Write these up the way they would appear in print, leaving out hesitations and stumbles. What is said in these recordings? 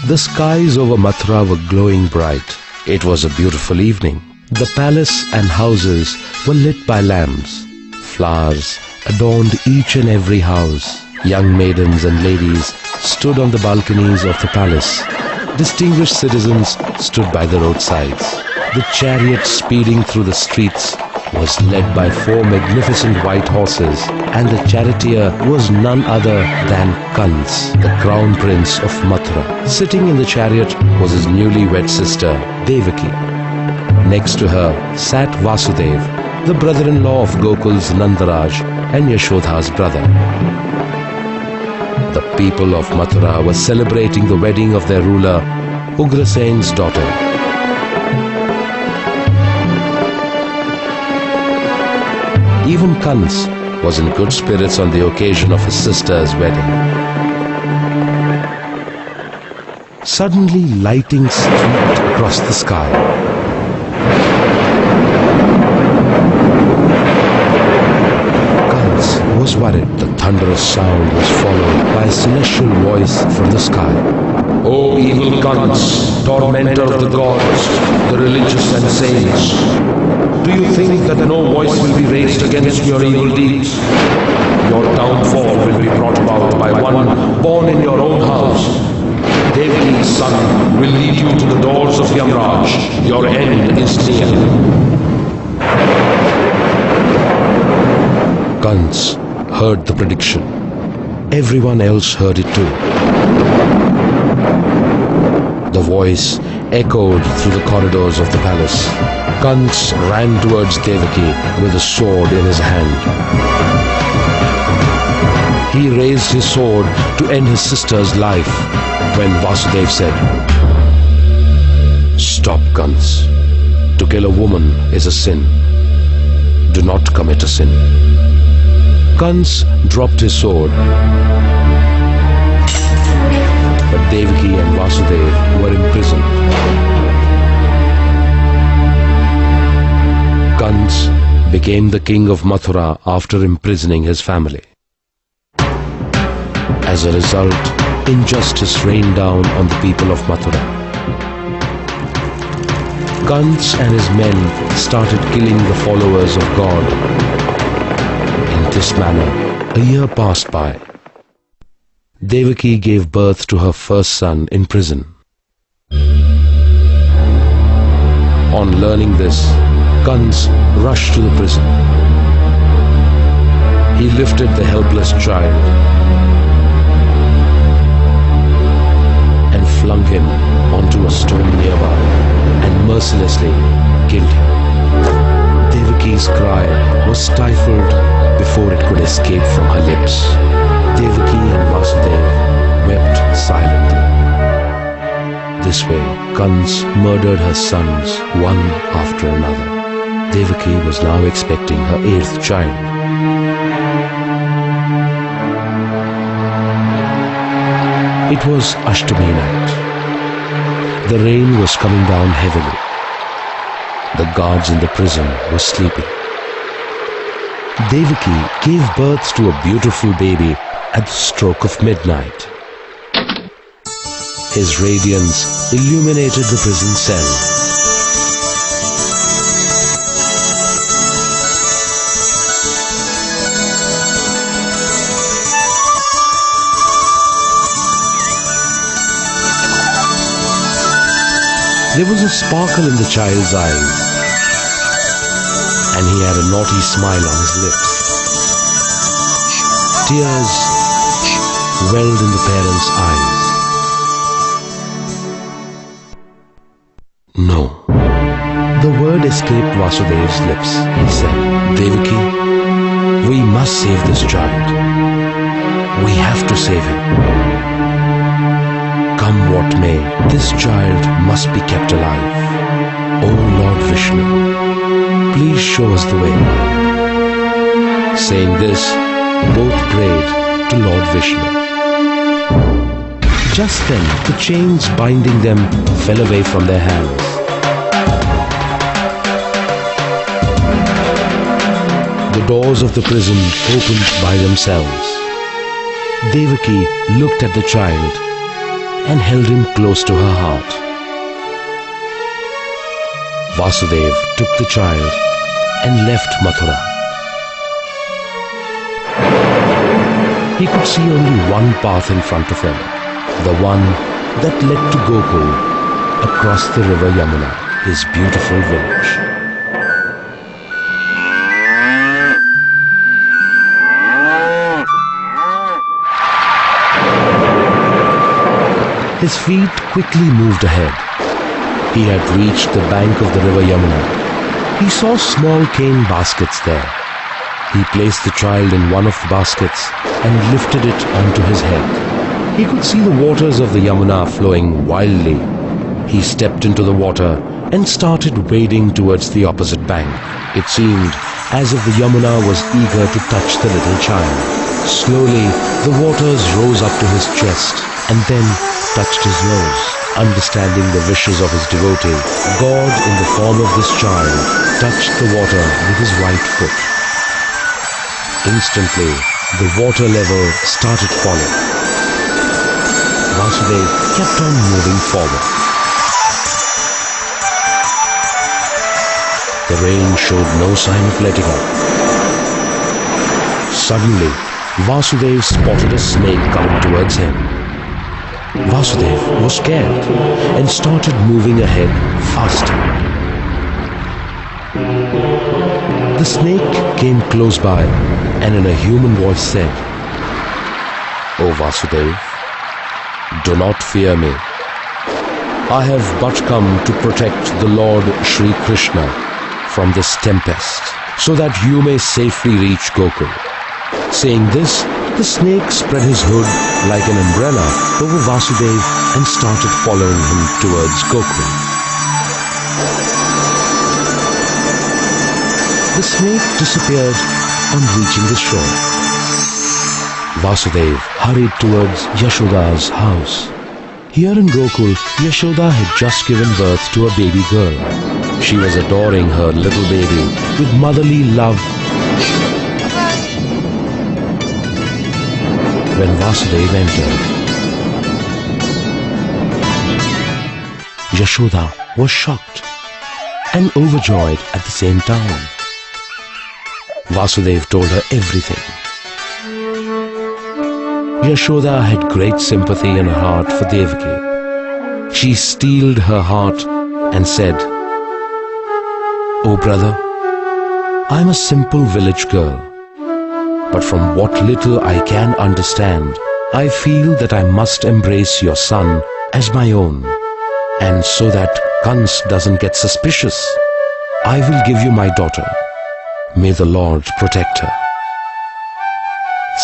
The skies over Mathura were glowing bright. It was a beautiful evening. The palace and houses were lit by lamps. Flowers adorned each and every house. Young maidens and ladies stood on the balconies of the palace. Distinguished citizens stood by the roadsides. The chariot speeding through the streets was led by 4 magnificent white horses, and the charioteer was none other than Kans, the crown prince of Mathura. Sitting in the chariot was his newly wed sister, Devaki. Next to her sat Vasudev, the brother-in-law of Gokul's Nandaraj and Yashodha's brother. The people of Mathura were celebrating the wedding of their ruler, Ugrasen's daughter. Even Kans was in good spirits on the occasion of his sister's wedding. Suddenly, lightning streaked across the sky. Kans was worried. The thunderous sound was followed by a celestial voice from the sky. "O evil Kans, tormentor of the gods, the religious and saints, do you think that no voice will be raised against your evil deeds? Your downfall will be brought about by one born in your own house. Devaki's son will lead you to the doors of Yamraj. Your end is near." Kans heard the prediction. Everyone else heard it too. The voice echoed through the corridors of the palace. Kans ran towards Devaki with a sword in his hand. He raised his sword to end his sister's life when Vasudev said, "Stop, Kans. To kill a woman is a sin. Do not commit a sin." Kans dropped his sword. But Devaki and Vasudev were imprisoned. Kans became the king of Mathura after imprisoning his family. As a result, injustice rained down on the people of Mathura. Kans and his men started killing the followers of God. In this manner, a year passed by. Devaki gave birth to her first son in prison. On learning this, Kans rushed to the prison. He lifted the helpless child and flung him onto a stone nearby and mercilessly killed him. Devaki's cry was stifled before it could escape from her lips. Devaki and Vasudev wept silently. This way, Kans murdered her sons one after another. Devaki was now expecting her 8th child. It was Ashtami night. The rain was coming down heavily. The guards in the prison were sleeping. Devaki gave birth to a beautiful baby at the stroke of midnight. His radiance illuminated the prison cell. There was a sparkle in the child's eyes, and he had a naughty smile on his lips. Tears welled in the parents' eyes. No. The word escaped Vasudev's lips. He said, "Devaki, we must save this child. We have to save him. Come what may, this child must be kept alive. O Lord Vishnu, please show us the way." Saying this, both prayed to Lord Vishnu. Just then, the chains binding them fell away from their hands. The doors of the prison opened by themselves. Devaki looked at the child and held him close to her heart. Vasudev took the child and left Mathura. He could see only one path in front of him, the one that led to Gokul, across the river Yamuna, his beautiful village. His feet quickly moved ahead. He had reached the bank of the river Yamuna. He saw small cane baskets there. He placed the child in one of the baskets and lifted it onto his head. He could see the waters of the Yamuna flowing wildly. He stepped into the water and started wading towards the opposite bank. It seemed as if the Yamuna was eager to touch the little child. Slowly, the waters rose up to his chest and then touched his nose. Understanding the wishes of his devotee, God in the form of this child touched the water with his right foot. Instantly, the water level started falling. Vasudev kept on moving forward. The rain showed no sign of letting up. Suddenly, Vasudev spotted a snake coming towards him. Vasudev was scared and started moving ahead faster. The snake came close by and in a human voice said, "O Vasudev, do not fear me. I have but come to protect the Lord Shri Krishna from this tempest so that you may safely reach Gokul." Saying this, the snake spread his hood like an umbrella over Vasudev and started following him towards Gokul. The snake disappeared on reaching the shore. Vasudev hurried towards Yashoda's house. Here in Gokul, Yashoda had just given birth to a baby girl. She was adoring her little baby with motherly love. When Vasudev entered, Yashoda was shocked and overjoyed at the same time. Vasudev told her everything. Yashoda had great sympathy in her heart for Devaki. She steeled her heart and said, "O brother, I am a simple village girl. But from what little I can understand, I feel that I must embrace your son as my own. And so that Kans doesn't get suspicious, I will give you my daughter. May the Lord protect her."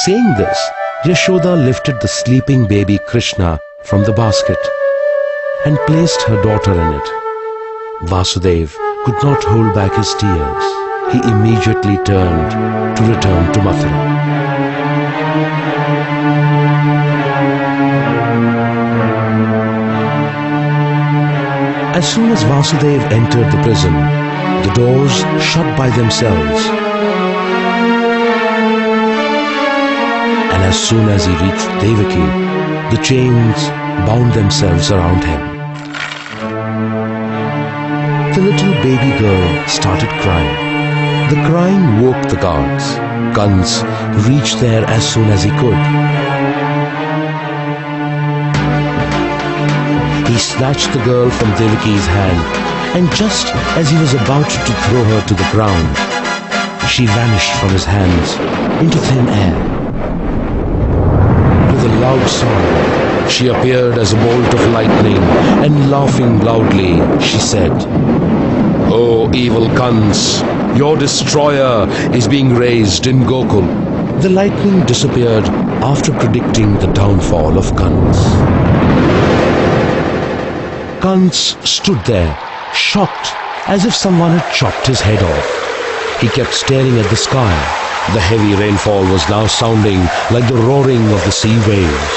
Saying this, Yashoda lifted the sleeping baby Krishna from the basket and placed her daughter in it. Vasudev could not hold back his tears. He immediately turned to return to Mathura. As soon as Vasudev entered the prison, the doors shut by themselves. And as soon as he reached Devaki, the chains bound themselves around him. The little baby girl started crying. The crying woke the guards. Kans reached there as soon as he could. He snatched the girl from Devaki's hand, and just as he was about to throw her to the ground, she vanished from his hands into thin air. With a loud sound, she appeared as a bolt of lightning, and laughing loudly, she said, "O evil Kans, your destroyer is being raised in Gokul." The lightning disappeared after predicting the downfall of Kans. Kans stood there, shocked, as if someone had chopped his head off. He kept staring at the sky. The heavy rainfall was now sounding like the roaring of the sea waves.